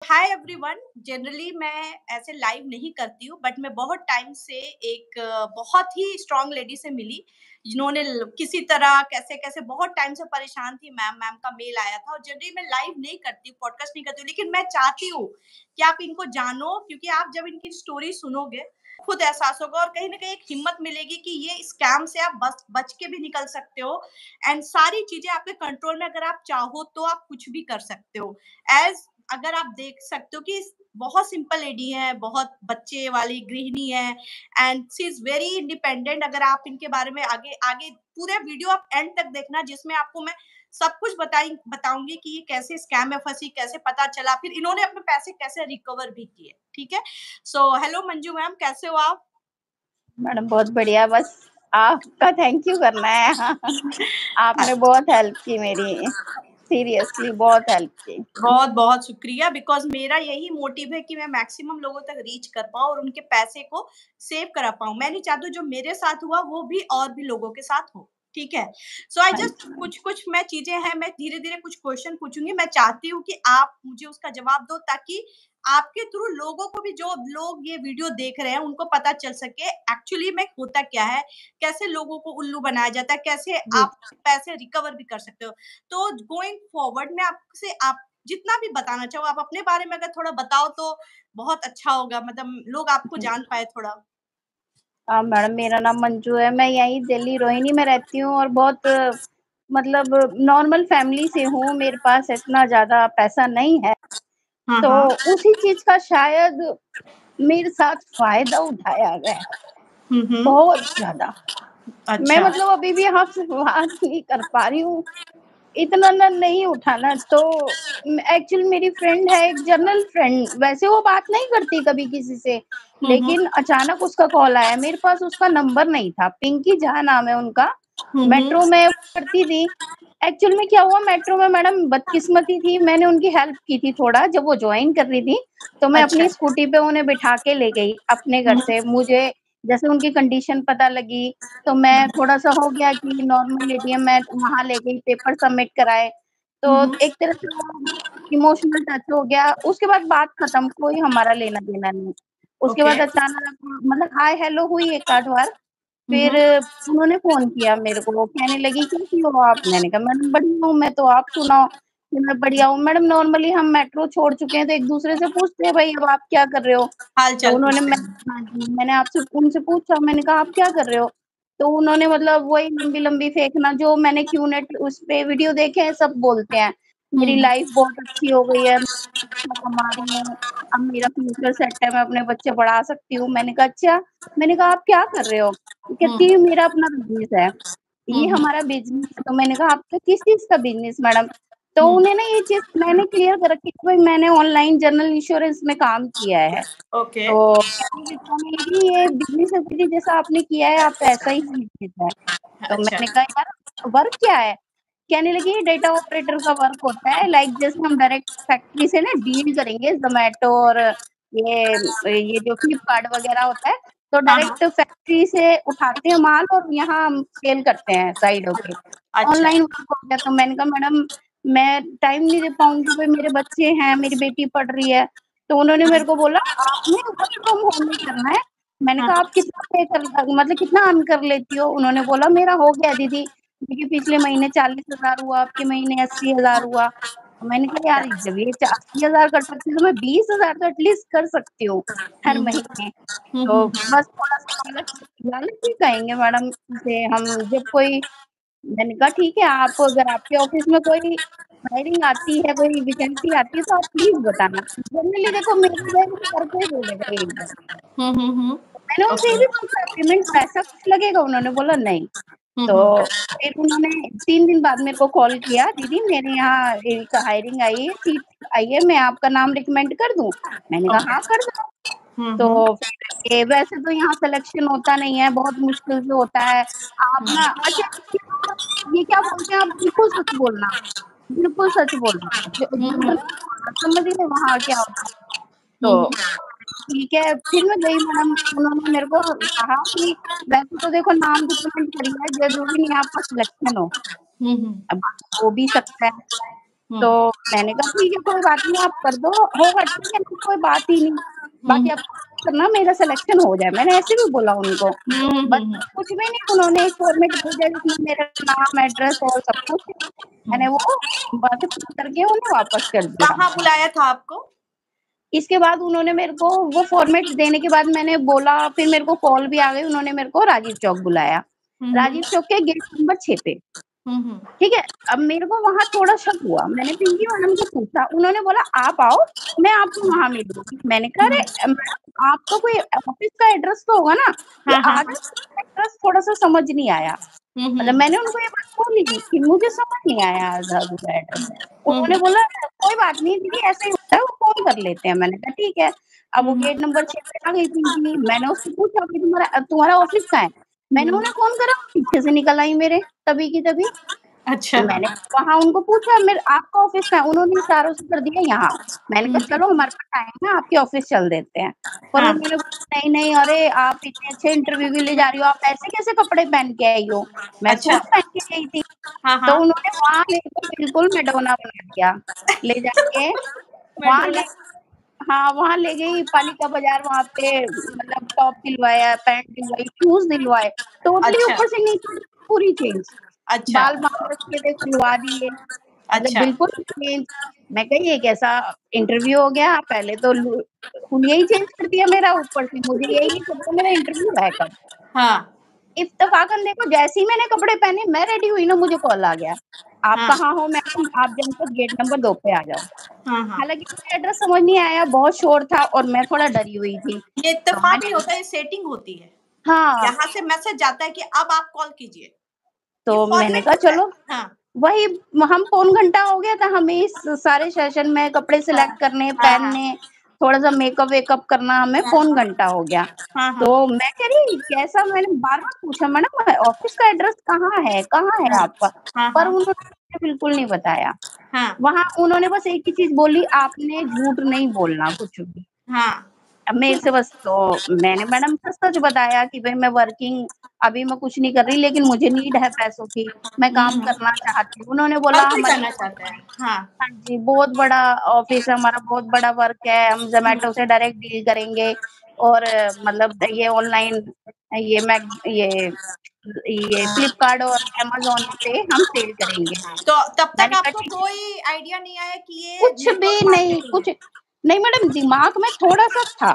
Hi everyone. Generally मैं ऐसे live नहीं करती हूँ, बट मैं बहुत टाइम से एक बहुत ही स्ट्रांग लेडी से मिली, जिन्होंने किसी तरह कैसे कैसे बहुत टाइम से परेशान थी। मैम मैम का मेल आया था। और जनरली मैं लाइव नहीं करती हूँ, पॉडकास्ट नहीं करती हूँ, लेकिन मैं चाहती हूँ कि आप इनको जानो, क्योंकि आप जब इनकी स्टोरी सुनोगे खुद एहसास होगा, और कहीं ना कहीं एक हिम्मत मिलेगी कि ये स्कैम से आप बच के भी निकल सकते हो। एंड सारी चीजें आपके कंट्रोल में, अगर आप चाहो तो आप कुछ भी कर सकते हो। एज अगर आप देख सकते हो कि बहुत सिंपल लेडी है, बहुत बच्चे वाली गृहिणी है, and she is very independent. अगर आप इनके बारे में आगे आगे पूरे वीडियो आप एंड तक देखना, जिसमें आपको मैं सब कुछ बताऊंगी कि ये कैसे स्कैम में फंसी, कैसे पता चला, फिर इन्होंने अपने पैसे कैसे रिकवर भी किए। ठीक है। सो हेलो मंजू मैम, कैसे हो आप? मैडम बहुत बढ़िया, बस आपका थैंक यू करना है। आपने बहुत हेल्प की मेरी, सीरियसली बहुत हेल्प की। बहुत बहुत शुक्रिया, बिकॉज मेरा यही मोटिव है कि मैं मैक्सिमम लोगों तक रीच कर पाऊँ और उनके पैसे को सेव करा पाऊँ। मैं नहीं चाहती जो मेरे साथ हुआ वो भी और भी लोगों के साथ हो। ठीक है। सो आई हाँ जस्ट जी। कुछ कुछ मैं चीजें हैं, मैं धीरे धीरे कुछ क्वेश्चन पूछूंगी। मैं चाहती हूँ कि आप मुझे उसका जवाब दो, ताकि आपके थ्रू लोगों को भी, जो लोग ये वीडियो देख रहे हैं, उनको पता चल सके एक्चुअली में होता क्या है, कैसे लोगों को उल्लू बनाया जाता है, कैसे जी आप पैसे रिकवर भी कर सकते हो। तो गोइंग फॉरवर्ड मैं आपसे आप जितना भी बताना चाहो, आप अपने बारे में अगर थोड़ा बताओ तो बहुत अच्छा होगा, मतलब लोग आपको जी। जान पाए थोड़ा। मैडम मेरा नाम मंजू है, मैं यहीं दिल्ली रोहिणी में रहती हूँ और बहुत मतलब नॉर्मल फैमिली से हूँ। मेरे पास इतना ज्यादा पैसा नहीं है, हाँ तो हाँ। उसी चीज का शायद मेरे साथ फायदा उठाया गया है, हम्म। बहुत ज्यादा। मैं अच्छा। मतलब अभी भी आपसे बात नहीं कर पा रही हूँ, इतना ना नहीं उठाना। तो एक्चुअली मेरी फ्रेंड है, एक जनरल फ्रेंड, वैसे वो बात नहीं करती कभी किसी से, हम्म। लेकिन अचानक उसका कॉल आया। मेरे पास उसका नंबर नहीं था, पिंकी झा नाम है उनका, हम्म। मेट्रो में करती थी। एक्चुअल में क्या हुआ, मेट्रो में मैडम बदकिस्मती थी, मैंने उनकी हेल्प की थी थोड़ा, जब वो ज्वाइन कर रही थी तो मैं अच्छा। अपनी स्कूटी पे उन्हें बिठा के ले गई अपने घर से। मुझे जैसे उनकी कंडीशन पता लगी तो मैं थोड़ा-सा हो गया कि नॉर्मल एटीएम में वहाँ ले गई, पेपर सबमिट कराए, तो हम्म। एक तरह से इमोशनल टच हो गया। उसके बाद बात खत्म, कोई हमारा लेना-देना नहीं। उसके ओके। बाद अचानक मतलब हाय हेलो हुई एक आध बार, फिर हम्म। उन्होंने फ़ोन किया मेरे को, कहने लगी कैसी हो आप? मैंने कहा मैडम बढ़िया हूँ मैं तो, आप सुनाओ? कि मैं बढ़िया हूँ। मैडम नॉर्मली हम मेट्रो छोड़ चुके हैं तो एक-दूसरे से पूछते हैं भई अब आप क्या कर रहे हो? हाल तो चाल उन्होंने पूछते मैं हैं। हाँ जी, मैंने आपसे उनसे पूछा, मैंने कहा आप क्या कर रहे हो? तो उन्होंने मतलब वही लंबी-लंबी फेंकना, जो मैंने क्यूनेट उस पे वीडियो देखे हैं सब बोलते हैं। मेरी हम्म। लाइफ़ बहुत अच्छी हो गई है, अच्छा कमा रही हूँ, अब मेरा फ्यूचर सेट है, मैं अपने बच्चे पढ़ा सकती हूँ। मैंने कहा अच्छा? मैंने कहा आप क्या कर रहे हो? कहती है हम्म। मेरा अपना बिज़नेस है, ये हम्म। हमारा बिज़नेस है। तो मैंने कहा आपका किस चीज़ का बिज़नेस मैडम? तो हम्म। उन्हें ना ये चीज़ मैंने क्लियर कर रखी कि भाई मैंने ऑनलाइन जनरल इंश्योरेंस में काम किया है। ओके। तो कहने लगी ये बिज़नेस एक्टिविटी जैसा आपने किया है, आप ऐसा ही बिज़नेस है। तो अच्छा। मैंने कहा यार वर्क क्या है? कहने लगी ये डाटा ऑपरेटर का वर्क होता है, लाइक जैसे हम डायरेक्ट फैक्ट्री से ना डील करेंगे, ज़ोमैटो और ये जो फ्लिपकार्ट वगैरह होता है, तो हाँ हाँ। डायरेक्ट फैक्ट्री से उठाते हैं माल और यहाँ हम सेल करते हैं साइड होके। अच्छा। ऑनलाइन वर्क हो गया। तो मैंने कहा मैडम मैं टाइम नहीं दे पाऊँगी, भाई मेरे बच्चे हैं, मेरी बेटी पढ़ रही है। तो उन्होंने मेरे को बोला आपने वर्क फ्रॉम होम ही करना है। मैंने हाँ कहा आप हाँ। कितना पे कर मतलब कितना अर्न कर लेती हो? उन्होंने बोला मेरा हो गया दीदी, देखिए पिछले महीने 40,000 हुआ, आपके महीने 80,000 हुआ। मैंने कहा यार जब ये 80,000 कर सकती हूँ तो मैं 20,000 तो एटलीस्ट कर सकती हूँ हर हम्म। महीने। तो बस थोड़ा-सा लालच लालच ही कहेंगे मैडम इसे हम, जब कोई मैंने कहा ठीक है आप अगर आपके ऑफ़िस में कोई हायरिंग आती है, कोई वैकेंसी आती है तो आप प्लीज़ बताना। जनरली देखो मेरी जगह तो हर कोई बोलेगा ये बात। हम्म। मैंने उनसे ये ओके। भी पूछा पेमेंट पैसा कुछ लगेगा? उन्होंने बोला नहीं। तो हम्म। फिर उन्होंने 3 दिन बाद मेरे को कॉल किया, दीदी मेरे यहाँ एक हायरिंग आई है, सीट आई है, मैं आपका नाम रिकमेंड कर दूँ? मैंने कहा ओके। हाँ, कर दो। हम्म। तो फिर ये वैसे तो यहाँ सिलेक्शन होता नहीं है, बहुत मुश्किल से होता है। आप ना अच्छा ये क्या बोलते हैं आप बिल्कुल सच बोलना, झूठ नहीं बोलना, समझ रहे वहाँ क्या होता है। तो हम्म। ठीक है, फिर मैं गई मैडम, उन्होंने मेरे को कहा कि वैसे तो देखो नाम रिकमेंड करिए, ज़रूरी नहीं है आपका सिलेक्शन हो, हम्म। अब हो भी सकता है। हुँ। तो मैंने कहा ठीक है कोई बात नहीं आप कर दो, होगा ठीक है कोई बात ही नहीं, हुँ, बाकी हुँ। आप करना मेरा सिलेक्शन हो जाए, मैंने ऐसे भी बोला उनको। हुँ, हुँ, बस हुँ, हुँ। कुछ भी नहीं उन्होंने एक फॉर्मेट भेजा जिसमें मेरा नाम, एड्रेस और सब कुछ, मैंने हुँ। वो बस फिल करके उन्हें वापस कर दिया। कहाँ बुलाया था आपको? इसके बाद उन्होंने मेरे को वो फॉर्मेट देने के बाद मैंने बोला, फिर मेरे को कॉल भी आ गई, उन्होंने मेरे को राजीव चौक बुलाया। हुँ, राजीव हुँ। चौक के गेट नंबर 6 पे। हुँ, हुँ। ठीक है? अब मेरे को वहाँ थोड़ा शक हुआ, मैंने पिंकी मैडम को पूछा, उन्होंने बोला आप आओ, मैं आपको वहाँ मिलूँगी। मैंने कहा अरे मैडम आपका कोई ऑफ़िस का एड्रेस तो होगा ना? ये हाँ, हाँ। आधा एड्रेस थोड़ा-सा समझ नहीं आया। हुँ, मतलब हुँ। मैंने उनको ये बात बोली कि मुझे समझ नहीं आया आधा-अधूरा एड्रेस। हुँ, उन्होंने हुँ। बोला कोई बात नहीं दीदी ऐसा ही होता है, वो फ़ोन कर लेते हैं। मैंने कहा ठीक है। अब हुँ, वो हुँ। गेट नंबर 6 पे आ गई पिंकी, मैंने उससे पूछा कि तुम्हारा ऑफ़िस कहाँ है? मैंने हुँ। उन्हें फ़ोन करा, पीछे से निकल आई मेरे, तभी की तभी। अच्छा। मैंने वहाँ उनको पूछा मेरे आपका ऑफ़िस कहाँ है? उन्होंने इशारों से कर दिया यहाँ। मैंने हुँ, कहा हुँ। चलो हमारे पास टाइम है आपके ऑफ़िस चल देते हैं। पर हाँ। उन्होंने बोला नहीं, नहीं अरे आप इतने अच्छे इंटरव्यू के लिए जा रही हो, आप ऐसे कैसे कपड़े पहन के आई हो? मैं अच्छा। सूट पहन के गई थी। हाँ, तो हाँ। उन्होंने वहाँ मेरे को बिल्कुल मैडोना बना दिया। ले जाके वहाँ ले मेडोना। हाँ, वहाँ ले गई पालिका बाज़ार वहाँ पे मतलब टॉप दिलवाया, पैंट दिलवाई, शूज़ दिलवाए, टोटली अच्छा, ऊपर से नीचे तक पूरी चेंज। अच्छा, बाल बांध रखे थे खुलवा दिए, मतलब अच्छा। बिल्कुल चेंज। मैं कही ये कैसा इंटरव्यू हो गया? पहले तो हुलिया ही चेंज कर दिया मेरा, ऊपर से मुझे यही नहीं पता मेरा इंटरव्यू है कब? हाँ, इत्तेफ़ाकन देखो जैसे ही मैंने कपड़े पहने, मैं रेडी हुई ना मुझे कॉल आ गया। आप हाँ, कहाँ हो मैडम? आप जनपद गेट नंबर 2 पे आ जाओ। हाँ, हाँ। हालाँकि मुझे एड्रेस समझ नहीं आया, बहुत शोर था और मैं थोड़ा डरी हुई थी। ये तो इत्तेफ़ाक नहीं मैंने होता, ये सेटिंग होती है। हाँ, यहाँ से मैसेज जाता है कि अब आप कॉल कीजिए। ये तो मैंने फ़ॉर्मेट कहा होता है। चलो हाँ, वही हम पौन घंटा हो गया था हमें इस सारे सेशन में कपड़े हाँ, सिलेक्ट करने, हाँ, हाँ, पहनने, थोड़ा-सा मेकअप-वेकअप करना हमें हाँ, पौन हाँ, घंटा हो गया। हाँ, हाँ, तो मैं कह रही कैसा मैंने बार-बार पूछा मैडम ऑफ़िस का एड्रेस कहाँ है हाँ, आपका? हाँ, पर हाँ, उन्होंने मुझे बिल्कुल नहीं बताया। हाँ, वहाँ उन्होंने बस एक ही चीज़ बोली आपने झूठ नहीं बोलना कुछ भी। हाँ, अब मेरे से बस तो मैंने मैडम सच-सच बताया कि भई मैं वर्किंग अभी मैं कुछ नहीं कर रही लेकिन मुझे नीड है पैसों की, मैं हुँ, काम हुँ। करना चाहती हूँ। उन्होंने हर बोला कोई हमारे करना चाहता है। हाँ, हाँ जी, बहुत बड़ा ऑफ़िस है हमारा, बहुत बड़ा वर्क है, हम हुँ, ज़ोमैटो से डायरेक्ट डील करेंगे और मतलब ये ऑनलाइन ये मैक ये फ्लिपकार्ट और अमेज़न पे हम सेल करेंगे। तो तब तक मैंने कहा आपको ठीक है। कोई आइडिया नहीं आया कि ये कुछ नेटवर्क भी नहीं, मार्केटिंग है? कुछ नहीं मैडम दिमाग में थोड़ा-सा था।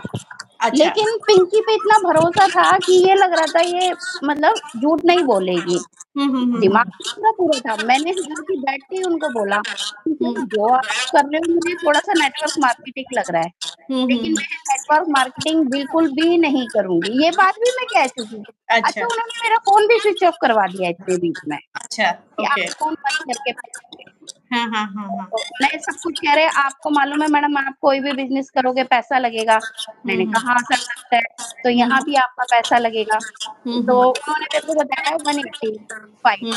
अच्छा। लेकिन पिंकी पे इतना भरोसा था कि ये लग रहा था ये मतलब झूठ नहीं बोलेगी। हुँ, हुँ, हुँ, दिमाग हुँ, में पूरा पूरा था। मैंने हालाँकि बैठ के ही उनको बोला कि हुँ, सर जो आप कर रहे हो मुझे थोड़ा-सा नेटवर्क मार्केटिंग लग रहा है। हुँ, हुँ, लेकिन हुँ। मैं नेटवर्क मार्केटिंग बिल्कुल भी नहीं करूँगी। ये बात भी मैं कह चुकी थी। अच्छा, अच्छा उन्होंने मेरा फ़ोन भी स्विच ऑफ करवा दिया इतने बीच में अच्छा, कि आप ओके। फ़ोन बंद करके बैठिए। हाँ, हाँ, हाँ, हाँ। तो नहीं सब कुछ कह रहे हैं आपको मालूम है मैडम आप कोई भी बिज़नेस करोगे पैसा लगेगा। हुँ, मैंने हुँ, कहा हाँ सर लगता है, तो हुँ, यहाँ भी आपका पैसा लगेगा। हुँ, तो हुँ, उन्होंने मेरे को बताया 185 हुँ,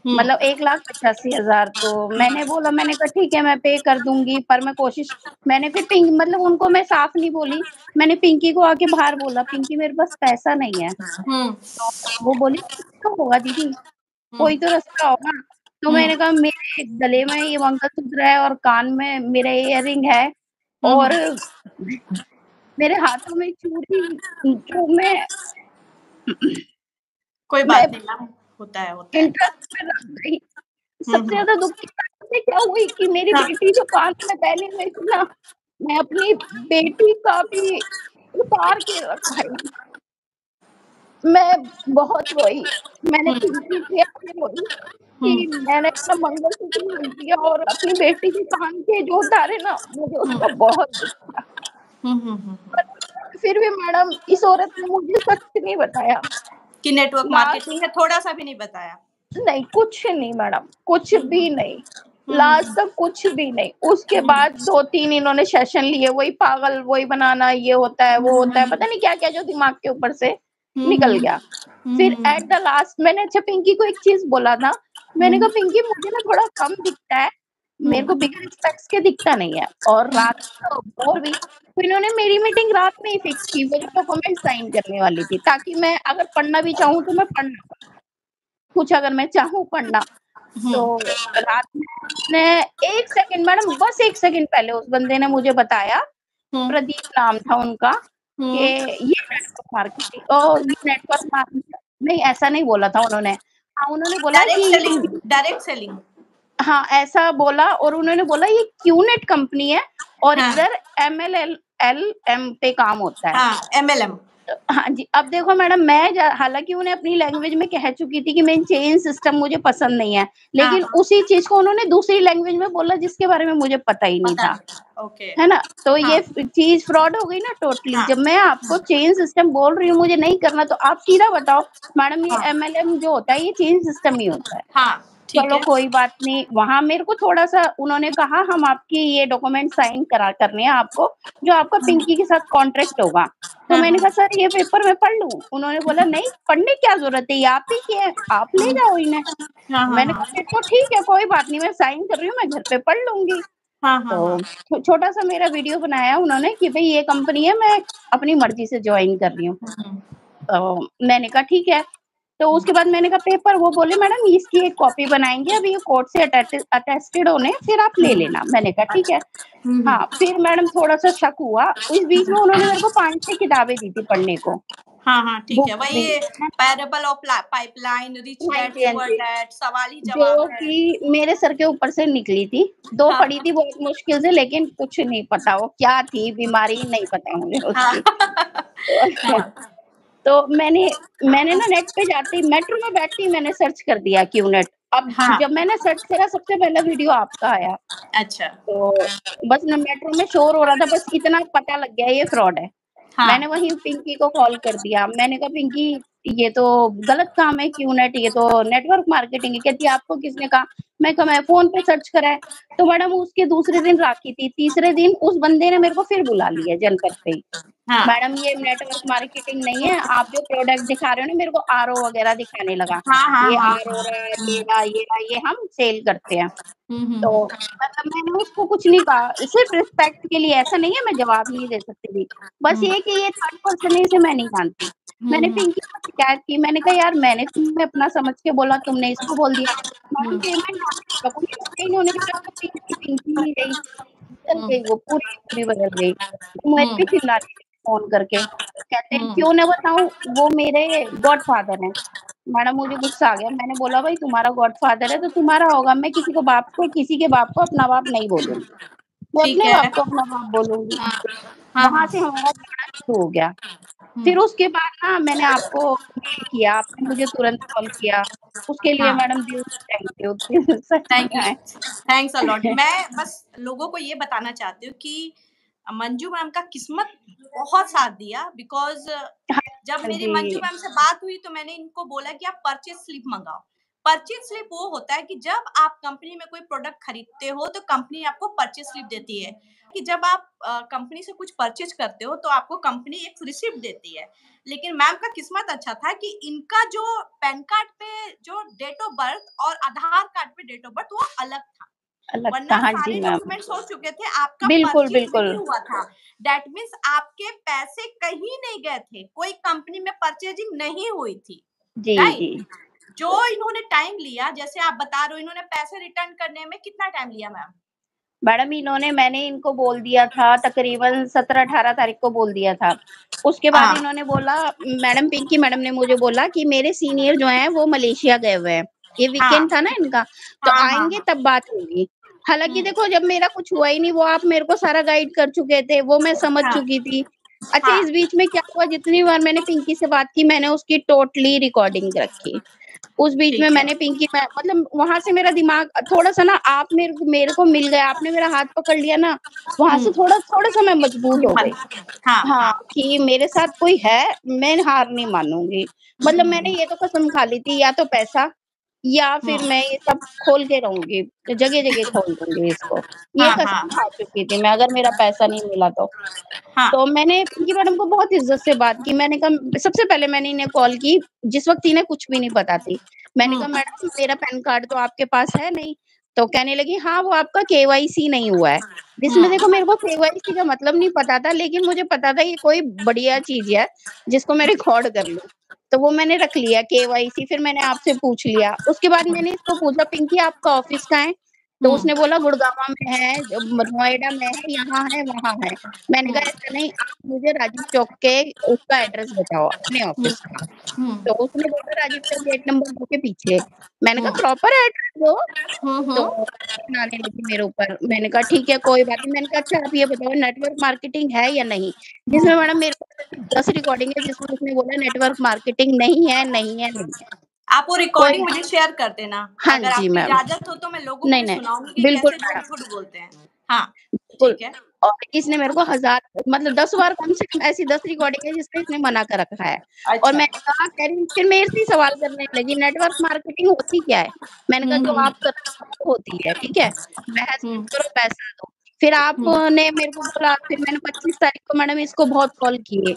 हुँ, मतलब 1,85,000 तो मैंने बोला मैंने कहा ठीक है मैं पे कर दूँगी पर मैं कोशिश मैंने फिर पिंक मतलब उनको मैं साफ नहीं बोली, मैंने पिंकी को आके बाहर बोला, पिंकी मेरे पास पैसा नहीं है। हुँ, तो वो बोली कुछ तो होगा दीदी, हुँ, कोई तो रास्ता होगा। तो हुँ, मैंने कहा मेरे गले में ये मंगलसूत्र है और कान में मेरा इयररिंग है हुँ, और हुँ। मेरे हाथों में चूड़ी जो कोई मैं बात नहीं मैम, होता है, होता है। इंटरेस्ट में रख गई। हुँ, सबसे हुँ। ज़्यादा दुःख की बात पता है क्या हुई कि मेरी हाँ, बेटी जो कान में पहनी हुई थी ना, मैं अपनी बेटी का भी उतार के रखा ही। मैं बहुत रोई। मैंने हुँ, पिंकी के आगे रोई हुँ, कि मैंने अपना मंगलसूत्र रख दिया और अपनी बेटी के कान के जो उतारे ना, मुझे हुँ, उसका बहुत दुःख था। हुँ, हुँ, हुँ, पर हुँ। फिर भी मैडम इस औरत ने मुझे सच नहीं बताया। कि नेटवर्क लास्ट मार्केटिंग है, थोड़ा-सा भी नहीं बताया। नहीं, कुछ नहीं मैडम, कुछ हुँ, भी हुँ, नहीं। हुँ, लास्ट हुँ, तक कुछ भी नहीं। उसके हुँ, बाद 2-3 इन्होंने सेशन लिए, वही पागल, वही बनाना, ये होता है, हुँ, वो हुँ, होता है, हुँ, पता नहीं क्या-क्या जो दिमाग के ऊपर से हुँ, निकल हुँ, गया। हुँ, फिर हुँ, एट द लास्ट मैंने अच्छा पिंकी को एक चीज़ बोला था, मैंने कहा हुँ, पिंकी मुझे ना थोड़ा कम दिखता है, हुँ, मेरे को बिना स्पेक्स के दिखता नहीं है और रात और भी तो इन्होंने मेरी मीटिंग रात में ही फिक्स की, वो जो डॉक्यूमेंट साइन करने वाली थी, ताकि मैं अगर पढ़ना भी चाहूँ तो मैं पढ़ ना पाऊँ, कुछ अगर मैं चाहूँ पढ़ना। तो रात में उसने 1 सेकंड मैडम बस 1 सेकंड पहले उस बंदे ने मुझे बताया, प्रदीप नाम था उनका, कि ये नेटवर्क मार्केटिंग ये नेटवर्क नहीं ऐसा नहीं बोला था उन्होंने। हाँ, उन्होंने बोला कि डायरेक्ट सेलिंग। हाँ, ऐसा बोला और उन्होंने बोला ये क्यूनेट कंपनी है और हाँ। इधर MLM पे काम होता है। हाँ, MLM। हाँ जी, अब देखो मैडम मैं हालाँकि उन्हें अपनी लैंग्वेज में कह चुकी थी कि मेन चेन सिस्टम मुझे पसंद नहीं है, लेकिन हाँ। उसी चीज़ को उन्होंने दूसरी लैंग्वेज में बोला जिसके बारे में मुझे पता ही नहीं पता था, नहीं। ओके। है ना? तो ये हाँ। चीज़ फ्रॉड हो गई ना टोटली। हाँ। जब मैं आपको चेन सिस्टम बोल रही हूँ मुझे नहीं करना तो आप सीधा बताओ मैडम ये हाँ। MLM जो होता है ये चेन सिस्टम ही होता है। हाँ, ठीक चलो है। कोई बात नहीं, वहाँ मेरे को थोड़ा-सा उन्होंने कहा हम आपकी ये डॉक्यूमेंट साइन करने हैं आपको, जो आपका पिंकी के साथ कॉन्ट्रैक्ट होगा। तो हाँ, मैंने हाँ। कहा सर ये पेपर मैं पढ़ लूँ? उन्होंने बोला नहीं पढ़ने की क्या ज़रूरत है, ये आप ही के हैं, आप ले जाओ इन्हें। हाँ, हाँ, मैंने हाँ। कहा फिर तो ठीक है कोई बात नहीं मैं साइन कर रही हूँ, मैं घर पे पढ़ लूँगी। हाँ, हाँ, हाँ। तो छोटा-सा मेरा वीडियो बनाया उन्होंने कि भई ये कंपनी है मैं अपनी मर्ज़ी से जॉइन कर रही हूँ। मैंने कहा ठीक है। तो उसके बाद मैंने कहा पेपर वो बोले मैडम इसकी एक कॉपी बनाएँगे अभी ये कोर्ट से अटेस्टेड होने फिर आप ले लेना। मैंने कहा ठीक है। अच्छा। हाँ, फिर मैडम थोड़ा-सा शक हुआ, इस बीच में उन्होंने मेरे को 5-6 किताबें दी थी पढ़ने को। हाँ, हाँ, ठीक है। बुक्स दी वही हैं। पैराबल ऑफ पाइपलाइन, रिच हाँ डैड जी, हाँ पुअर जी। डैड, सवाल ही जवाब जो है। कि मेरे सर के ऊपर से निकली थी। 2 हाँ। पढ़ी थी बहुत मुश्किल से लेकिन कुछ नहीं पता वो क्या थी बीमारी नहीं पता मुझे हाँ। उसकी। तो हाँ। तो मैंने ना नेट पे जाते ही मेट्रो में बैठते ही मैंने सर्च कर दिया क्यूनेट। अब हाँ। जब मैंने सर्च करा सबसे पहला वीडियो आपका आया। अच्छा। तो बस ना मेट्रो में शोर हो रहा था बस इतना पता लग गया ये फ्रॉड है। मैंने हाँ। वहीं पिंकी को कॉल कर दिया। मैंने कहा पिंकी ये तो गलत काम है क्यूनेट ये तो नेटवर्क मार्केटिंग है। कहती है आपको किसने कहा? मैं कहा मैं फ़ोन पे सर्च करा है। तो मैडम उसके दूसरे दिन राखी थी, तीसरे दिन उस बंदे ने मेरे को फिर बुला लिया जनपद पे ही। हाँ। मैडम ये नेटवर्क मार्केटिंग नहीं है, आप जो प्रोडक्ट दिखा रहे हो ना मेरे को आरओ वगैरह दिखाने लगा। हाँ, हाँ, ये हाँ, आरओ हाँ। रहा, ये रहा, ये रहा, ये हम सेल करते हैं। तो हुँ। मतलब मैंने उसको कुछ नहीं कहा, सिर्फ़ रिस्पेक्ट के लिए ऐसा नहीं है मैं जवाब नहीं दे सकती थी। बस हुँ। ये कि ये थर्ड पर्सन है इसे मैं नहीं जानती। हुँ, मैंने हुँ। पिंकी को शिकायत की, मैंने कहा यार मैंने तुम्हें अपना समझ के बोला, तुमने इसको बोल दिया। मैडम हुँ। पेमेंट डॉक्यूमेंट्स थे इन्होंने कहा तो पिंकी, पिंकी ही रही। बदल हुँ। गई वो पूरी की पूरी बदल गई। मुझे हुँ। भी चिल्ला रही थी फ़ोन करके। कहते हैं हुँ। क्यों ना बताऊँ वो मेरे गॉडफ़ादर हैं। मैडम मुझे गुस्सा आ गया। मैंने बोला भाई तुम्हारा गॉडफ़ादर है तो तुम्हारा होगा, मैं किसी के बाप को अपना बाप नहीं बोलूँगी। मैं ठीक अपने है। बाप को अपना बाप बोलूँगी। हाँ। हाँ, वहाँ हाँ। से हमारा झगड़ा शुरू हो गया। हुँ। फिर उसके बाद ना मैंने आपको मेल किया, आपने मुझे तुरंत कॉल किया। उसके लिए हाँ। मैडम दिल से थैंक यू। सच थैंक यू। में। Thanks a lot. मैं बस लोगों को ये बताना चाहती हूँ कि मंजू मैम का किस्मत बहुत साथ दिया बिकॉज़ हाँ, जब हाँ मेरी मंजू जी। मैम से बात हुई तो मैंने इनको बोला कि आप परचेज़ स्लिप मँगाओ। परचेज़ स्लिप वो होता है कि जब आप कंपनी में कोई प्रोडक्ट खरीदते हो तो कंपनी आपको परचेज़ स्लिप देती है कि जब आप कंपनी से कुछ परचेज़ करते हो तो आपको कंपनी एक रिसिप्ट देती है। लेकिन मैम का किस्मत अच्छा था कि इनका जो पैन कार्ड पे जो डेट ऑफ बर्थ और आधार कार्ड पे डेट ऑफ बर्थ वो अलग था। अलग था। वरना हाँ जी सारे मैम। डॉक्यूमेंट्स हो चुके थे, आपका बिल्कुल, परचेज़ नहीं बिल्कुल। हुआ था। दैट मीन्स आपके पैसे कहीं नहीं गए थे, कोई कंपनी में परचेज़िंग नहीं हुई थी, जी, राइट? जी। जो इन्होंने टाइम लिया, जैसे आप बता रहे हो इन्होंने पैसे रिटर्न करने में कितना टाइम लिया मैम? मैडम मैंने इनको बोल दिया था तकरीबन 17-18 तारीख को बोल दिया था। उसके बाद हाँ। इन्होंने बोला मैडम पिंकी मैडम ने मुझे बोला कि मेरे सीनियर जो हैं वो मलेशिया गए हुए हैं। ये हाँ। वीकेंड था ना इनका, तो हाँ, हाँ, आएँगे हाँ। तब बात होगी। हालाँकि हुँ। देखो जब मेरा कुछ हुआ ही नहीं, वो आप मेरे को सारा गाइड कर चुके थे, वो मैं समझ हाँ। चुकी थी। अच्छा हाँ, इस बीच में क्या हुआ जितनी बार मैंने पिंकी से बात की मैंने उसकी टोटली रिकॉर्डिंग रखी। उस बीच में ठीक है। मैंने पिंकी मैं मतलब वहाँ से मेरा दिमाग थोड़ा-सा ना आप मेरे को मिल गए, आपने मेरा हाथ पकड़ लिया ना, वहाँ हुँ। से थोड़ा-सा मैं मजबूत हो सिंपल। गई। हाँ, हाँ, हाँ। कि मेरे साथ कोई है, मैं हार नहीं मानूँगी। मतलब मैंने ये तो कसम खा ली थी या तो पैसा या हुँ। फिर मैं ये सब खोल के रहूँगी, जगह-जगह खोल दूँगी इसको। ये हाँ, कसम हाँ। खा चुकी थी मैं अगर मेरा पैसा नहीं मिला तो। हाँ। तो मैंने पिंकी मैडम को बहुत इज़्ज़त से बात की। मैंने कहा सबसे पहले मैंने इन्हें कॉल की, जिस वक़्त इन्हें कुछ भी नहीं पता थी। मैंने हुँ। कहा मैडम मेरा पैन कार्ड तो आपके पास है नहीं। तो कहने लगी हाँ, वो आपका केवाईसी नहीं हुआ है। जिसमें देखो मेरे को केवाईसी का मतलब नहीं पता था, लेकिन मुझे पता था ये कोई बढ़िया चीज़ है जिसको मैं रिकॉर्ड कर लूँ। तो वो मैंने रख लिया केवाईसी, फिर मैंने आपसे पूछ लिया। उसके बाद मैंने इसको पूछा पिंकी आपका ऑफ़िस कहाँ है? तो उसने बोला गुड़गाँव में है, नोएडा में है, यहाँ है, वहाँ है। मैंने कहा ऐसा नहीं, आप मुझे राजीव चौक के उसका एड्रेस बताओ अपने ऑफ़िस का। तो उसने बोला राजीव चौक गेट नंबर 2 के पीछे। मैंने कहा प्रॉपर एड्रेस दो। तो टेंशन आने लगी मेरे ऊपर। मैंने कहा ठीक है कोई बात नहीं। मैंने कहा अच्छा आप ये बताओ नेटवर्क मार्केटिंग है या नहीं? जिसमें मैडम मेरे पास 10 रिकॉर्डिंग है जिसमें उसने बोला नेटवर्क मार्केटिंग नहीं है, नहीं है, नहीं है। आप वो कोई रिकॉर्डिंग मुझे शेयर कर देना। हाँ अगर जी आपकी मैम। इजाज़त हो तो मैं लोगों को नहीं, भी नहीं। सुनाऊँगी कि बिल्कुल कैसे लोग मैडम। झूठ बोलते हैं। हाँ, बिल्कुल। ठीक है। और इसने मेरे को 1000 मतलब 10 बार कम से कम ऐसी 10 रिकॉर्डिंग है जिसमें इसने मना कर रखा है। और अच्छा। मैंने कहा कह रही फिर मेरे से ही सवाल करने लगी नेटवर्क मार्केटिंग होती क्या है? मैंने कहा जो आप कर रहे हो वो होती है, ठीक है? बहस मत हुँ, करो पैसा दो। फिर हुँ, आपने मेरे को बोला फिर मैंने 25 तारीख को मैडम इसको बहुत कॉल किए।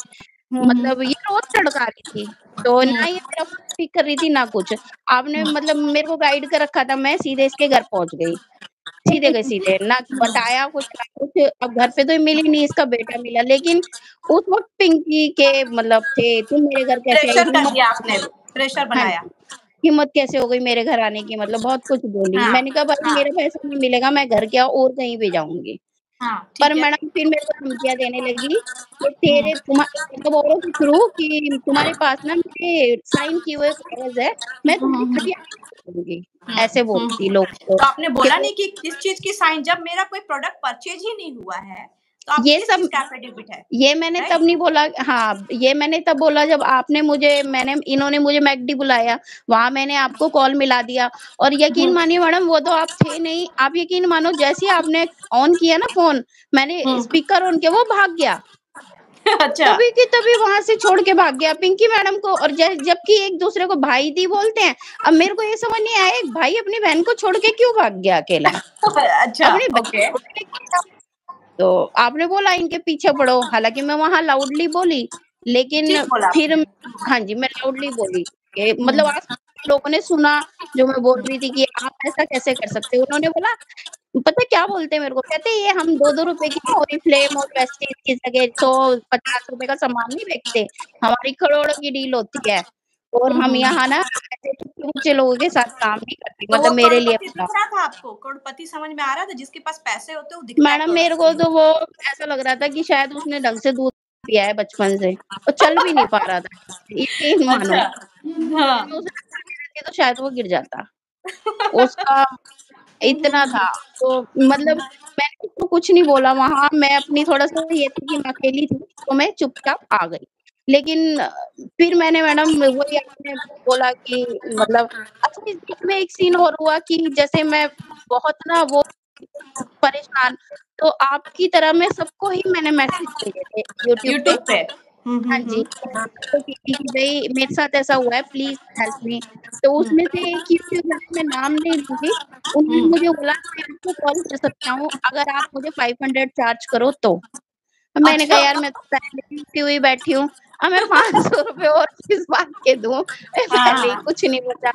हुँ, हुँ, मतलब ये रोज़ तड़का रही थी। तो हुँ, ना ये मेरा फ़ोन पिक कर रही थी ना कुछ। आपने मतलब मेरे को गाइड कर रखा था, मैं सीधे इसके घर पहुँच गई। सीधे गए सीधे, ना बताया कुछ ना कुछ। अब घर पे तो मिली नहीं, इसका बेटा मिला। लेकिन उस वक़्त पिंकी के मतलब थे, तुम मेरे घर कैसे आई? प्रेशर कर हिम्मत दिया आपने, प्रेशर हाँ बनाया। जी, हिम्मत कैसे हो गई मेरे घर आने की? मतलब बहुत कुछ बोली। हाँ, मैंने कहा भाई हाँ, मेरा पैसा नहीं मिलेगा, मैं घर क्या और कहीं पे जाऊँगी। हाँ, पर ठीक है। मैडम फिर मेरे को धमकियाँ देने लगी कि हुँ, तेरे तुम्हा मतलब औरों के थ्रू कि तुम्हारे पास ना मेरे साइन किए हुए कागज़ है, मैं हुँ, तुम्हारी हुँ, हुँ, खटिया करूँगी। हुँ, ऐसे हुँ, बोलती हुँ। लोगों को तो आपने कि बोला नहीं कि किस चीज़ की साइन जब मेरा कोई प्रोडक्ट परचेज़ ही नहीं हुआ है, तो आप ये किस सब चीज़ का एफ़िडेविट है, ये मैंने तब राइट? नहीं बोला हाँ, ये मैंने तब बोला जब आपने मुझे मैंने इन्होंने मुझे मैकडी बुलाया, वहाँ मैंने आपको कॉल मिला दिया और यकीन हुँ, मानिए मैडम वो तो आप थे नहीं, आप यकीन मानो जैसे ही आपने ऑन किया ना फ़ोन, मैंने हुँ। स्पीकर ऑन किया वो भाग गया। अच्छा। तभी की तभी वहाँ से छोड़ के भाग गया पिंकी मैडम को और जबकि एक-दूसरे को भाई-दी बोलते हैं। अब मेरे को ये समझ नहीं आया एक भाई अपनी बहन को छोड़ के क्यों भाग गया अकेला? अच्छा, अपनी बहन ओके। को भी लेके गया। तो आपने बोला इनके पीछे पड़ो, हालाँकि मैं वहाँ लाउडली बोली, लेकिन ठीक बोला फिर आपने। हाँ जी, मैं लाउडली बोली कि मतलब हुँ, आस-पास के लोगों ने सुना जो मैं बोल रही थी कि आप ऐसा कैसे कर सकते हो? उन्होंने बोला पता है क्या बोलते हैं मेरे को? कहते हैं ये हम 2-2 रुपए की ना ओरिफ्लेम और प्रेस्टीज की जगह 100-50 रुपए का सामान नहीं बेचते, हमारी करोड़ों की डील होती है और हुँ, हम हुँ, यहाँ हुँ। ना ऐसे टुच्चे-मुच्चे लोगों के साथ काम नहीं करते, तो वो मतलब मेरे लिए करोड़पति बताओ। दिख रहा था आपको? करोड़पति समझ में आ रहा था? जिसके पास पैसे होते हैं वो दिखता है मैडम मेरे को करोड़पति। तो वो ऐसा लग रहा था कि शायद उसने ढंग से दूध पिया है बचपन से और चल भी नहीं पा रहा था, यकीन मानो। अच्छा, हाँ। मैं उसे उठाती रहती तो शायद वो गिर जाता। उसका हुँ, हुँ, इतना था, हुँ। तो मतलब मैंने उसको कुछ नहीं बोला वहाँ मैं अपनी थोड़ा-सा ये थी कि मैं अकेली थी, तो मैं चुपचाप आ गई। लेकिन फिर मैंने मैडम वही आपने बोला कि मतलब अच्छा इस बीच में एक सीन और हुआ कि जैसे मैं बहुत ना वो परेशान, तो आपकी तरह मैं सबको ही मैंने मैसेज भेजे थे यूट्यूब पे। यूट्यूब पे। हुँ, हुँ, हाँ जी, हुँ। सबको की थी कि भई मेरे साथ ऐसा हुआ है प्लीज़ हेल्प मी। तो हुँ, उसमें से एक यूट्यूबर है मैं नाम नहीं लूँगी, उन्होंने हुँ। मुझे बोला मैं आपको कॉल कर सकता हूँ अगर आप मुझे 500 चार्ज करो तो। अब मैंने कहा अच्छा। यार मैं तो पहले ही उठी हुई बैठी हूँ, अब मैं 500 रुपए और किस बात के दूँ? हाँ, पहले ही हाँ। कुछ नहीं बचा।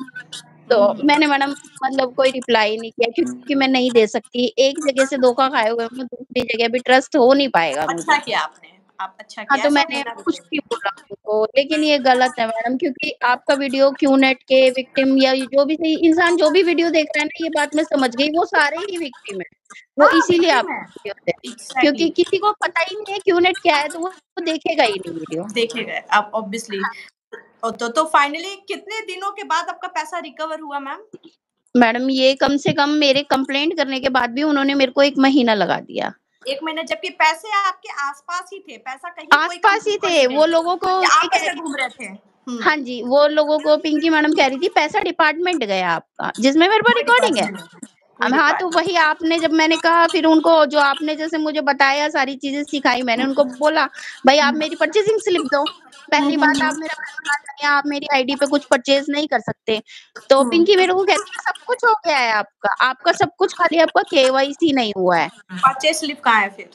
तो हुँ, हुँ। मैंने मैडम मतलब कोई रिप्लाई नहीं किया क्योंकि मैं नहीं दे सकती। एक जगह से धोखा खाए हुए हूँ, दूसरी जगह भी ट्रस्ट हो नहीं पाएगा अच्छा मुझे। किया आपने। आप अच्छा हाँ, किया, तो ऐसा मैंने होना भी कुछ नहीं चाहिए। बोला उनको, लेकिन ये गलत है मैडम क्योंकि आपका वीडियो क्यूनेट के विक्टिम या जो भी सही इंसान जो भी वीडियो देख रहा है ना, ये बात मैं समझ गई, वो सारे ही विक्टिम हैं। वो हाँ, इसीलिए विक्टिम है। आपकी वीडियो दे क्योंकि एग्ज़ैक्टली। किसी को पता ही नहीं है क्यूनेट क्या है, तो वो देखेगा ही नहीं वीडियो। देखे गए अब ऑब्वियसली। तो फाइनली कितने दिनों के बाद आपका पैसा रिकवर हुआ मैम? मैडम ये कम से कम मेरे कंप्लेंट करने के बाद भी उन्होंने मेरे को 1 महीना लगा दिया। 1 महीने जबकि पैसे आपके आस-पास ही थे, पैसा कहीं कोई आस-पास ही कंपनी को नहीं थे, गई वो लोगों को या ये आप कह ऐसे रही घूम रहे थे? हुँ, हाँ जी, वो लोगों को पिंकी मैडम कह रही थी पैसा डिपार्टमेंट गया आपका, जिसमें मेरे पास कोई रिकॉर्डिंग है। डिपार्टमेंट नहीं, कोई अब हाँ, तो डिपार्टमेंट वही आपने जब मैंने कहा फिर उनको जो आपने जैसे मुझे बताया सारी चीज़ें सिखाई मैंने उनको बोला, भई आप मेरी परचेज़िंग स्लिप दो। हुँ, पहली हुँ, बात आप हुँ, मेरा पैसा या आप मेरी आईडी पे कुछ परचेज़ नहीं कर सकते। तो हुँ। पिंकी मेरे को कहती है सब कुछ हो गया है आपका, आपका सब कुछ खाली आपका केवाईसी नहीं हुआ है। परचेज़ स्लिप कहाँ है फिर?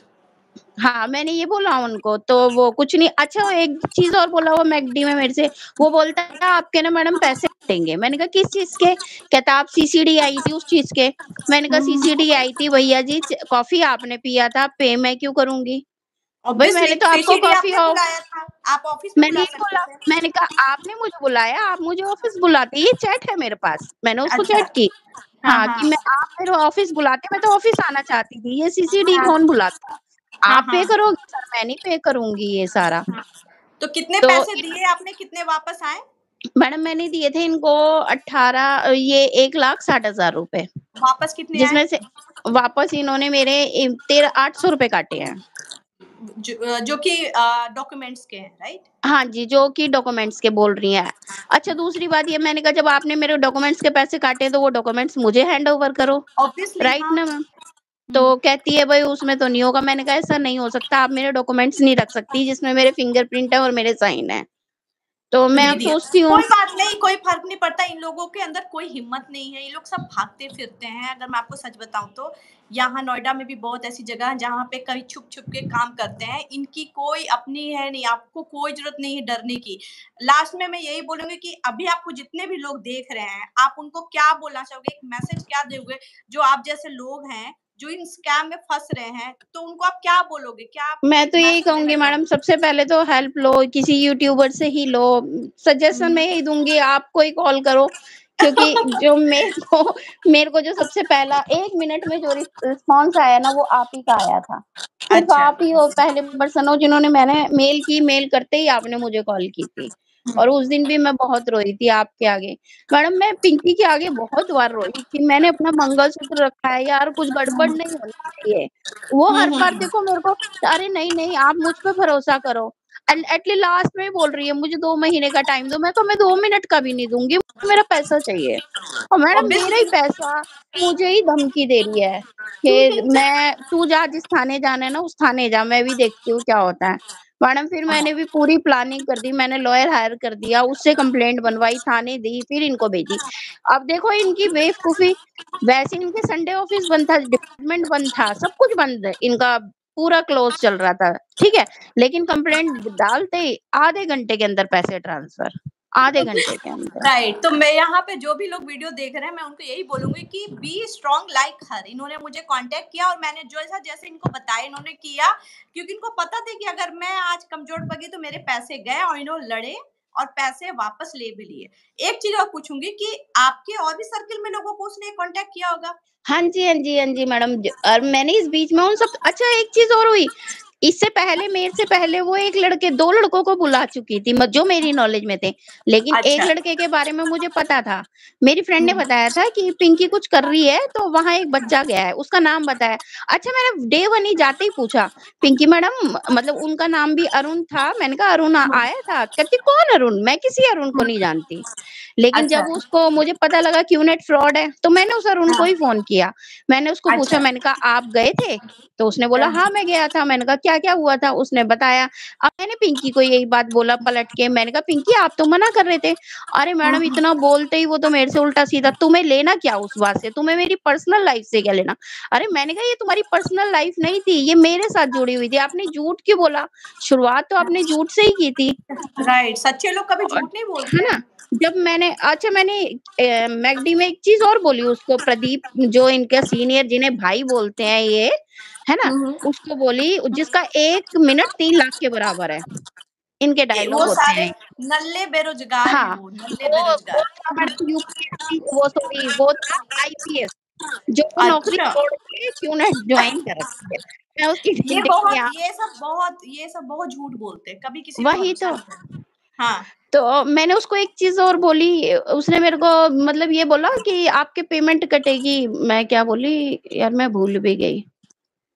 हाँ, मैंने ये बोला उनको, तो वो कुछ नहीं। अच्छा, एक चीज़ और बोला वो मैकडी में मेरे से, वो बोलता है आपके ना मैडम पैसे कटेंगे। मैंने कहा किस चीज़ के? कहता आप सीसीडी आई थी उस चीज़ के। मैंने कहा हुँ, सीसीडी आई थी भैया जी, कॉफ़ी आपने पिया था, पे मैं क्यों करूँगी? भई ऑब्वियसली मैंने तो आपको सीसीडी कॉफ़ी आपने बुलाया था, आप ऑफिस में मैंने बुला ये सकते बोला, थे। मैंने कहा आपने मुझे बुलाया, आप मुझे ऑफ़िस बुलाते, ये चैट है मेरे पास। मैंने उसको अच्छा, चैट की। हाँ, हाँ, हाँ, कि मैं आप मेरे ऑफ़िस बुलाते, मैं तो ऑफ़िस आना चाहती थी, ये सीसीडी हाँ, कौन बुलाता? हाँ, आप पे हाँ, करोगे सर, मैं नहीं पे करूँगी ये सारा। हाँ। तो कितने तो पैसे इन दिए आपने, कितने वापस आए? मैडम मैंने दिए थे इनको ये 1,60,000 रुपए, वापस कितने आए? जिसमें से वापस इन्होंने मेरे 800 रुपए काटे हैं। जो कि डॉक्यूमेंट्स के हैं, राइट? हाँ जी, जो कि डॉक्यूमेंट्स के बोल रही हैं। अच्छा, दूसरी बात ये मैंने कहा जब आपने मेरे डॉक्यूमेंट्स के पैसे काटे तो वो डॉक्यूमेंट्स मुझे हैंड ओवर करो, ऑब्वियसली राइट हाँ। ना मैम? हुँ, तो कहती है भई उसमें तो नहीं होगा। मैंने कहा ऐसा नहीं हो सकता, आप मेरे डॉक्यूमेंट्स नहीं रख सकती जिसमें मेरे फिंगरप्रिंट है और मेरे साइन है। तो मैं अब इमीडिएट सोचती हूँ कोई बात नहीं, कोई फ़र्क नहीं पड़ता, इन लोगों के अंदर कोई हिम्मत नहीं है, ये लोग सब भागते-फिरते हैं। अगर मैं आपको सच बताऊँ तो, यहाँ नोएडा में भी बहुत ऐसी जगह है जहाँ पे कभी छुप-छुप के काम करते हैं, इनकी कोई अपनी है नहीं, आपको कोई ज़रूरत नहीं है डरने की। लास्ट में मैं यही बोलूँगी कि अभी आपको जितने भी लोग देख रहे हैं, आप उनको क्या बोलना चाहोगे, एक मैसेज क्या दोगे, जो आप जैसे लोग हैं, जो इन स्कैम में फँस रहे हैं, तो उनको आप क्या बोलोगे? क्या आप मैं एक तो यही मैसेज देना कहूँगी मैडम, चाहोगे? सबसे पहले तो हेल्प लो, किसी यूट्यूबर से ही लो। सजेशन मैं हुँ। यही दूँगी, आपको ही कॉल करो, क्योंकि जो मेरे को जो सबसे पहला 1 मिनट में जो रिस्पॉन्स आया ना वो आप ही का आया था। सिर्फ़ अच्छा। आप ही हो पहले पर्सन हो जिन्होंने मैंने मेल की, मेल करते ही आपने मुझे कॉल की थी। और उस दिन भी मैं बहुत रोई थी आपके आगे। मैडम मैं पिंकी के आगे बहुत बार रोई कि मैंने अपना मंगलसूत्र रखा है यार, कुछ गड़बड़ नहीं होनी चाहिए। वो हुँ, हर हुँ, बार हुँ। देखो मेरे को, अरे नहीं, नहीं आप मुझ पे भरोसा करो। एटली लास्ट में बोल रही है मुझे 2 महीने का टाइम दो, मैं तुम्हें 2 मिनट का भी नहीं दूँगी, मुझे मेरा पैसा चाहिए। और मैडम मेरा ही ऑब्वियसली पैसा मुझे ही धमकी दे रही है कि मैं तू जा, जिस थाने जाना है ना उस थाने जा, मैं भी देखती हूँ क्या होता है। मैडम फिर मैंने भी पूरी प्लानिंग कर दी, मैंने लॉयर हायर कर दिया, उससे कंप्लेंट बनवाई, थाने दी, फिर इनको भेजी। अब देखो इनकी बेवकूफ़ी, वैसे इनके संडे ऑफिस बंद था, डिपार्टमेंट बंद था, सब कुछ बंद है, इनका पूरा क्लोज़ चल रहा था, ठीक है? लेकिन कंप्लेंट डालते ही आधे घंटे के अंदर पैसे ट्रांसफर, आधे घंटे के अंदर। राइट, तो मैं यहाँ पे जो भी लोग वीडियो देख रहे हैं, मैं उनको यही बोलूँगी कि बी स्ट्रॉन्ग लाइक हर। इन्होंने मुझे कॉन्टैक्ट किया और मैंने जैसे इनको बताया इन्होंने किया, क्योंकि इनको पता था कि अगर मैं आज कमज़ोर पड़ गई तो मेरे पैसे गए, और इन्होंने लड़े और पैसे वापस ले भी लिए। एक चीज़ और पूछूँगी कि आपके और भी सर्किल में लोगों को उसने कॉन्टैक्ट किया होगा? हाँ जी, हाँ जी, हाँ जी मैडम। और मैंने इस बीच में उन सब, अच्छा एक चीज़ और हुई, इससे पहले मेरे से पहले वो 1 लड़के 2 लड़कों को बुला चुकी थी जो मेरी नॉलेज में थे। लेकिन एक अच्छा। लड़के के बारे में मुझे पता था। मेरी फ्रेंड ने हुँ, बताया था कि पिंकी कुछ कर रही है तो वहाँ एक बच्चा गया है, उसका नाम बताया। अच्छा मैंने डे 1 ही जाते ही पूछा, पिंकी मैडम, मतलब उनका नाम भी अरुण था। मैंने कहा अरुण हुँ, आया था? कहती कौन अरुण? मैं किसी अरुण को हुँ। नहीं जानती। लेकिन अच्छा। जब उसको मुझे पता लगा क्यूनेट फ्रॉड है, तो मैंने उस अरुण को हाँ, ही फ़ोन किया। मैंने उसको पूछा, अच्छा। मैंने कहा आप गए थे? तो उसने बोला हाँ, मैं गया था। मैंने कहा क्या-क्या हुआ था? उसने बताया। अब मैंने पिंकी को यही बात बोला पलट के, मैंने कहा पिंकी आप तो मना कर रहे थे। अरे हुँ, मैडम हुँ। इतना बोलते ही वो तो मेरे से उल्टा-सीधा, तुम्हें लेना क्या उस बात से? तुम्हें मेरी पर्सनल लाइफ़ से क्या लेना? अरे मैंने कहा ये तुम्हारी पर्सनल लाइफ़ नहीं थी, ये मेरे साथ जुड़ी हुई थी। आपने झूठ क्यों बोला? शुरुआत तो आपने झूठ से ही की थी। राइट, सच्चे लोग कभी और झूठ नहीं है बोलते ना? हैं। जब मैंने अच्छा मैंने मैकडी में एक चीज़ और बोली उसको, प्रदीप जो इनका सीनियर जिन्हें भाई बोलते हैं ये, है ना? हुँ, हुँ। उसको बोली जिसका 1 मिनट 3 लाख के बराबर है। इनके डायलॉग वो होते सारे हैं। नल्ले बेरोज़गार हैं हाँ, वो, नल्ले वो बेरोज़गार। था मैडम यूपीएससी, वो सॉरी वो था आईपीएस, जो वो नौकरी अच्छा, छोड़ के क्यूनेट जॉइन कर रखी है। मैं उसकी ज़िंदगी यहाँ ये सब बहुत झूठ बोलते हैं, कभी किसी पे वही भरोसा तो। नहीं करते। हाँ, तो मैंने उसको एक चीज़ और बोली, उसने मेरे को मतलब ये बोला कि आपके पेमेंट कटेगी, मैं क्या बोली? यार मैं भूल भी गई,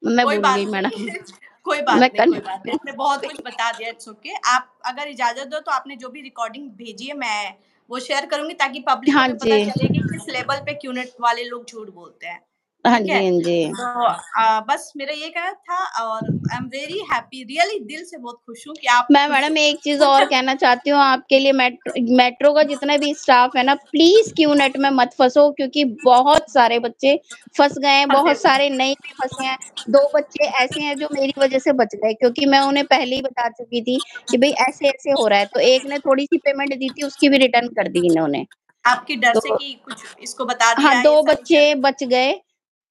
मैं कोई भूल बात गई मैडम। नहीं, मैं कोई बात नहीं, आपने बहुत पे कुछ बता दिया, इट्स ओके। आप अगर इजाज़त दो तो आपने जो भी रिकॉर्डिंग भेजी है, मैं वो शेयर करूँगी ताकि पब्लिक को हाँ भी जी। पता चले कि किस लेवल पे क्यूनेट वाले लोग झूठ बोलते हैं। हाँ ठीक है? जी, हाँ जी। तो बस मेरा ये कहना था और I am very happy really दिल से बहुत खुश हूँ कि आप मैं खुश मैडम हो। एक चीज़ और कहना चाहती हूँ आपके लिए मेट्रो का जितना भी स्टाफ है ना, प्लीज़ क्यूनेट में मत फँसो क्योंकि बहुत सारे बच्चे फँस गए हैं, फँसे बहुत हुए हैं। सारे नहीं भी फँसे हैं। 2 बच्चे ऐसे हैं जो मेरी वज़ह से बच गए क्योंकि मैं उन्हें पहले ही बता चुकी थी कि भई ऐसे-ऐसे हो रहा है, तो एक ने थोड़ी-सी पेमेंट दी थी, उसकी भी रिटर्न कर दी इन्होंने। आपकी डर से तो कि कुछ इसको बता हाँ, दिया ये 2 सारी बच्चे चीज़ें। बच गए।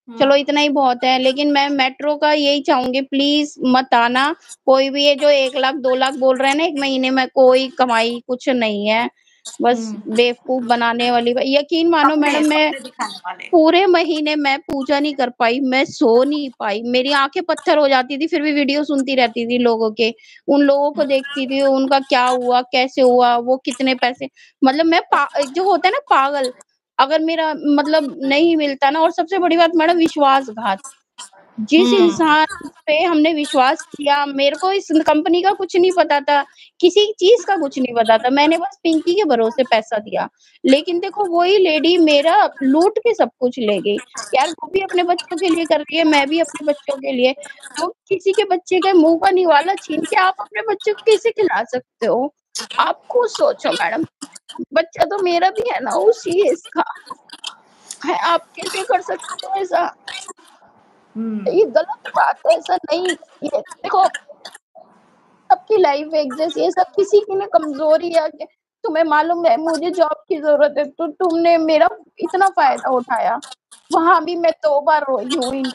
हुँ, चलो इतना ही बहुत है, लेकिन मैं मेट्रो का यही चाहूँगी प्लीज़ मत आना। कोई भी ये जो 1 लाख 2 लाख बोल रहे हैं ना 1 महीने में कोई कमाई कुछ नहीं है। बस हुँ। बेवकूफ़ बनाने वाली यकीन मानो मैडम मैं सपने दिखाने वाले। पूरे महीने मैं पूजा नहीं कर पाई, मैं सो नहीं पाई। मेरी आँखें पत्थर हो जाती थी, फिर भी वीडियो सुनती रहती थी लोगों के। उन लोगों को देखती थी, उनका क्या हुआ, कैसे हुआ, वो कितने पैसे मतलब मैं जो होता है ना पागल, अगर मेरा मतलब नहीं मिलता ना और सबसे बड़ी बात मैडम विश्वासघात। जिस हुँ, इंसान पे हमने विश्वास किया, मेरे को इस कंपनी का कुछ नहीं पता था, किसी चीज़ का कुछ नहीं पता था, मैंने बस पिंकी के भरोसे पैसा दिया। लेकिन देखो वही लेडी मेरा लूट के सब कुछ ले गई। यार वो भी अपने बच्चों के लिए कर रही है, मैं भी अपने बच्चों के लिए। तो किसी के बच्चे के मुँह का निवाला छीन के आप अपने बच्चे को कैसे खिला सकते हो? आप खुद सोचो मैडम, बच्चा तो मेरा भी है ना उसी एज का, है आप कैसे कर सकते हो ऐसा? हुँ। ये गलत बात है, ऐसा नहीं ये देखो सबकी लाइफ एक जैसी है, सब किसी की ना कमज़ोरी है कि तुम्हें मालूम है मुझे जॉब की ज़रूरत है, तो तुमने मेरा इतना फ़ायदा उठाया। वहाँ भी मैं 2 बार रोई हूँ इन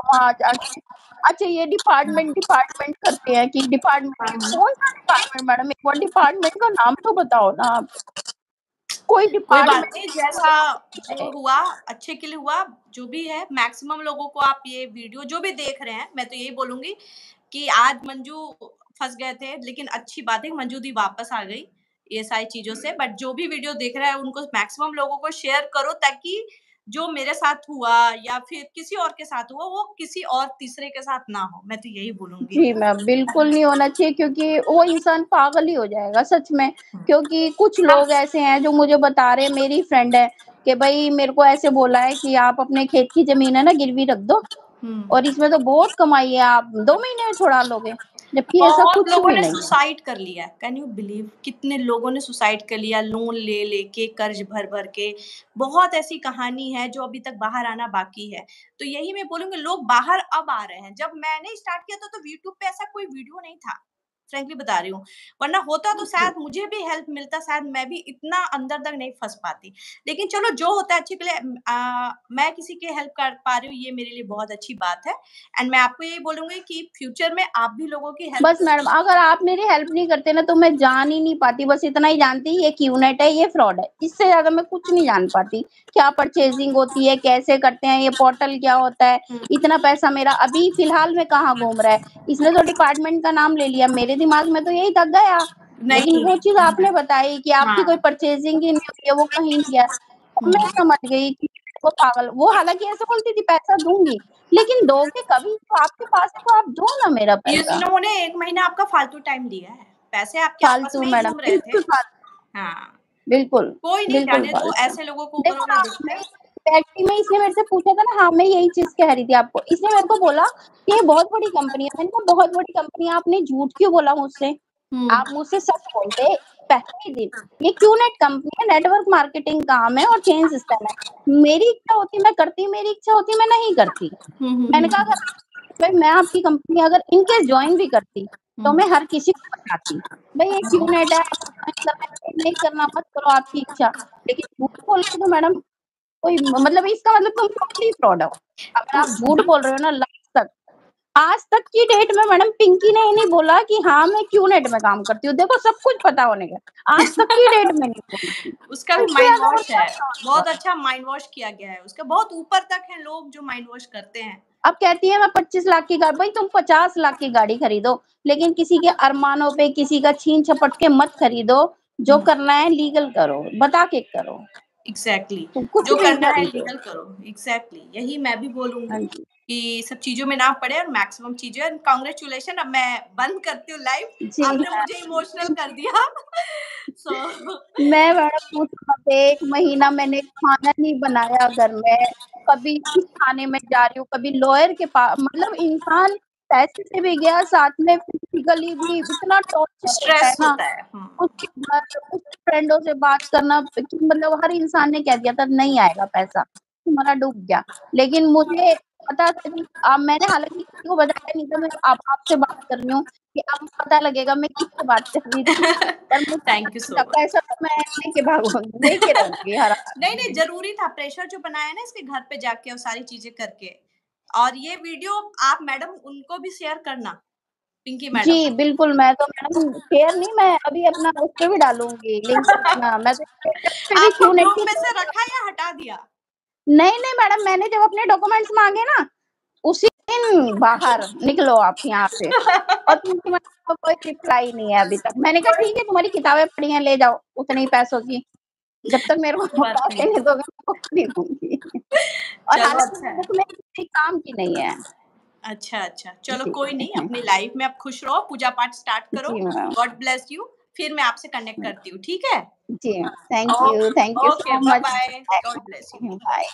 वहाँ जाके। अच्छा ये डिपार्टमेंट करते हैं कि डिपार्टमेंट हाँ। कौन-सा डिपार्टमेंट मैडम एक बार डिपार्टमेंट का नाम तो बताओ ना आप? कोई कोई बात डिपार्टमेंट नहीं, जैसा जो हुआ अच्छे के लिए हुआ, जो भी है मैक्सिमम लोगों को आप ये वीडियो जो भी देख रहे हैं, मैं तो यही बोलूँगी कि आज मंजू फँस गए थे, लेकिन अच्छी बात है कि मंजू दी वापस आ गई, ये सारी चीज़ों से। बट जो भी वीडियो देख रहा है, उनको मैक्सिमम लोगों को शेयर करो ताकि जो मेरे साथ हुआ या फिर किसी और के साथ हुआ, वो किसी और तीसरे के साथ ना हो। मैं तो यही बोलूँगी। जी मैम, बिल्कुल नहीं होना चाहिए क्योंकि वो इंसान पागल ही हो जाएगा सच में। क्योंकि कुछ हम लोग ऐसे हैं जो मुझे बता रहे हैं मेरी फ्रेंड है कि भई मेरे को ऐसे बोला है कि आप अपने खेत की ज़मीन है ना गिरवी रख दो हुँ। और इसमें तो बहुत कमाई है आप 2 महीने में छुड़ा लोगे। जबकि ऐसा बहुत कुछ लोगों भी ने नहीं है। सुसाइड कर लिया है। कैन यू बिलीव कितने लोगों ने सुसाइड कर लिया लोन ले लेके कर्ज भर भर के। बहुत ऐसी कहानी है जो अभी तक बाहर आना बाकी है। तो यही मैं बोलूंगी लोग बाहर अब आ रहे हैं। जब मैंने स्टार्ट किया था तो यूट्यूब पे ऐसा कोई वीडियो नहीं था। फ्रैंकली बता रही हूँ। वरना होता तो जी। शायद मुझे भी हेल्प मिलता, शायद मैं भी इतना अंदर तक नहीं फंस पाती। लेकिन चलो जो होता है अच्छे के लिए मैं किसी की हेल्प कर पा रही हूँ ये मेरे लिए बहुत अच्छी बात है। एंड मैं आपको यही बोलूंगी कि फ्यूचर में आप भी लोगों की हेल्प बस मैडम अगर आप मेरी हेल्प नहीं करते ना तो मैं जान ही नहीं पाती, बस इतना ही जानती ये क्यूनेट है, ये फ्रॉड है। इससे ज़्यादा मैं कुछ नहीं जान पाती। क्या परचेज़िंग होती है, कैसे करते हैं, ये पोर्टल क्या होता है, इतना पैसा मेरा अभी फ़िलहाल में कहाँ घूम रहा है। इसने तो डिपार्टमेंट का नाम ले लिया, मेरे दिमाग में तो यही तक गया। लेकिन नहीं, वो चीज़ आपने बताई कि आपकी कोई हाँ। परचेज़िंग ही नहीं हुई है, वो कहीं नहीं गया। अब हुँ। मैं समझ गई कि वो पागल वो हालाँकि ऐसे बोलती थी पैसा दूँगी, लेकिन दोगे कभी? तो आपके पास है तो आप दो ना मेरा इन पैसा। लोगों ने 1 महीना आपका फालतू टाइम लिया है। पैसे आपके आपस फालतू में ही मैडम, घूम रहे थे। बिल्कुल फालतू, हाँ, बिल्कुल, कोई नहीं बिल्कुल जाने दो फालतू। ऐसे लोगों को ऊपर देखो वाला ना देखता मैं है। एग्ज़ैक्टली में इसने मेरे से पूछा था ना हाँ, मैं यही चीज़ कह रही थी आपको। इसने मेरे को बोला कि ये बहुत बड़ी कंपनी है। मैंने कहा बहुत बड़ी कंपनी है, आपने झूठ क्यों बोला मुझसे? हुँ, आप मुझसे सच बोलते पहले ही दिन। ये क्यूनेट कंपनी है, नेटवर्क मार्केटिंग काम है और चेन सिस्टम है। मेरी इच्छा होती मैं करती, मेरी इच्छा होती मैं नहीं करती। हुँ, हुँ, मैंने हुँ, कहा अगर भाई मैं आपकी कंपनी अगर इन केस जॉइन भी करती, तो हुँ, मैं हर किसी को बताती। भई ये क्यूनेट है, आपको जॉइन करना है, नहीं करना मत करो आपकी इच्छा। लेकिन झूठ बोल के तो मैडम कोई मतलब इसका मतलब तुम टोटली फ्रॉड हो। अगर आप हुँ। झूठ बोल रहे हो ना लास्ट तक, आज तक की डेट में मैडम पिंकी ने ही नहीं बोला कि हाँ, मैं क्यूनेट में काम करती हूँ। देखो सब कुछ पता होने के आज तक की डेट में नहीं बोली थी। उसका भी इससे माइंड ज़्यादा और वॉश क्या है। होगा? बहुत अच्छा माइंड वॉश किया गया है उसका। बहुत ऊपर तक हैं लोग जो माइंड वॉश करते हैं। अब कहती है मैं 25 लाख की भाई तुम 50 लाख की गाड़ी खरीदो, लेकिन किसी के अरमानों पे किसी का छीन-झपट के मत खरीदो। जो हुँ। करना है लीगल करो, बता के करो। एग्ज़ैक्टली तुम कुछ जो भी करना है खरीदो। लीगल करो। एग्ज़ैक्टली यही मैं भी हाँ बोलूँगी जी। कि सब चीज़ों में ना पड़े और मैक्सिमम चीज़ें। एंड कांग्रेचुलेशन, अब मैं बंद करती हूँ लाइव, जी आपने हाँ। मुझे इमोशनल कर दिया। सो मैं मैडम पूछो मत, 1 महीना मैंने खाना नहीं बनाया घर में, कभी इस थाने में जा रही हूँ, कभी लॉयर के पास, मतलब इंसान पैसे से भी गया, साथ में फिज़िकली भी इतना टॉर्चर होता है स्ट्रेस ना, होता है। उसके बाद उसके फ्रेंडों से बात करना कि मतलब हर इंसान ने कह दिया था नहीं आएगा पैसा, तुम्हारा डूब गया। लेकिन मुझे पता था कि मैंने हालाँकि किसी को बताया नहीं था, मैं अब आपसे बात कर रही हूँ कि अब पता लगेगा मैं किससे बात कर रही थी। पर मुझे पता थैंक यू नहीं सो था, मच। पैसा तो मैं लेके रहूँगी हर हाल नहीं, नहीं, में। ज़रूरी था, प्रेशर जो बनाया ना इसके घर पे जाके और सारी चीज़ें करके। और ये वीडियो आप मैडम उनको भी शेयर करना, पिंकी मैडम। जी, बिल्कुल, मैं तो मैडम शेयर नहीं, मैं अभी अपना उस पे भी डालूँगी लिंक अपना, मैं तो स्टेटस पे भी आपको क्यों नहीं ग्रुप में से रखा या हटा दिया? नहीं, नहीं मैडम, मैंने जब अपने डॉक्यूमेंट्स माँगे ना, उसी दिन बाहर निकलो आप यहाँ से, और पिंकी मैडम का कोई रिप्लाई नहीं है अभी तक। मैंने कहा ठीक है तुम्हारी किताबें पड़ी हैं, ले जाओ उतने ही पैसों की, जब तक मेरे को कोई बात पैसे नहीं। नहीं दोगे मैं कुछ नहीं दूँगी। और चलो हालाँकि अच्छा वो है। बुक मेरी किसी काम की नहीं है। अच्छा, अच्छा। चलो जी। कोई नहीं, अपनी लाइफ में आप खुश रहो, पूजा-पाठ स्टार्ट करो। जी मैम। God bless you. फिर मैं आपसे कनेक्ट करती हूँ, ठीक है? जी, oh thank you okay, so much. Bye bye. God bless you. Bye.